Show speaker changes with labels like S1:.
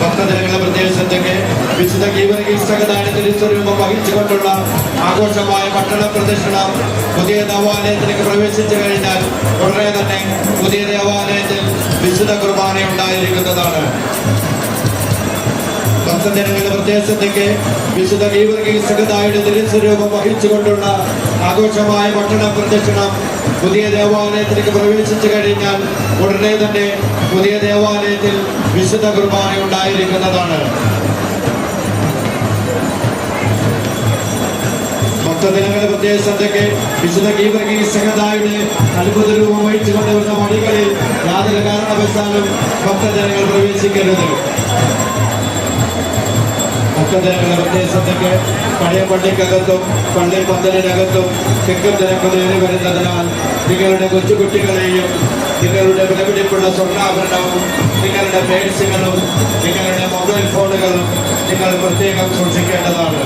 S1: ഭക്തജനങ്ങളുടെ പ്രദേശത്തേക്ക് വിശുദ്ധ ഗീവർഗീസ് സഹദായുടെ തിരുസ്വരൂപം വഹിച്ചുകൊണ്ടുള്ള ആഘോഷമായ പട്ടണ പ്രദക്ഷിണം പുതിയ ദേവാലയത്തിലേക്ക് പ്രവേശിച്ചു കഴിഞ്ഞാൽ ഉടനെ തന്നെ പുതിയ ദേവാലയത്തിൽ വിശുദ്ധ കുർബാന ഉണ്ടായിരിക്കുന്നതാണ്. ഭക്തജനങ്ങളുടെ പ്രദേശത്തേക്ക് വിശുദ്ധ ഗീവർഗീസ് സഹദായുടെ തിരുസ്വരൂപം വഹിച്ചുകൊണ്ടുള്ള ആഘോഷമായ പട്ടണ പ്രദക്ഷിണം പുതിയ ദേവാലയത്തിലേക്ക് പ്രവേശിച്ചു കഴിഞ്ഞാൽ ഉടനെ തന്നെ പുതിയ ദേവാലയത്തിൽ വിശുദ്ധ കുർബാന ഉണ്ടായിരിക്കുന്നതാണ്. ഭക്തജനങ്ങളുടെ പ്രദേശത്തേക്ക് വിശുദ്ധ ഗീവർഗീസ് സഹദായുടെ അത്ഭുത രൂപം വഹിച്ചു കൊണ്ടുവരുന്ന വഴികളിൽ യാതൊരു കാരണവശാലും ഭക്തജനങ്ങൾ പ്രവേശിക്കരുത്. ഭക്തജനങ്ങളുടെ പ്രദേശത്തേക്ക് പഴയ പള്ളിക്കകത്തും പള്ളി പന്തലിനകത്തും തിക്കും തിരക്കുലേറി വരുന്നതിനാൽ നിങ്ങളുടെ കൊച്ചുകുട്ടികളെയും നിങ്ങളുടെ വിലപിടിപ്പുള്ള സ്വർണ്ണാഭരണവും നിങ്ങളുടെ പേഴ്സുകളും നിങ്ങളുടെ മൊബൈൽ ഫോണുകളും നിങ്ങൾ പ്രത്യേകം സൂക്ഷിക്കേണ്ടതാണ്.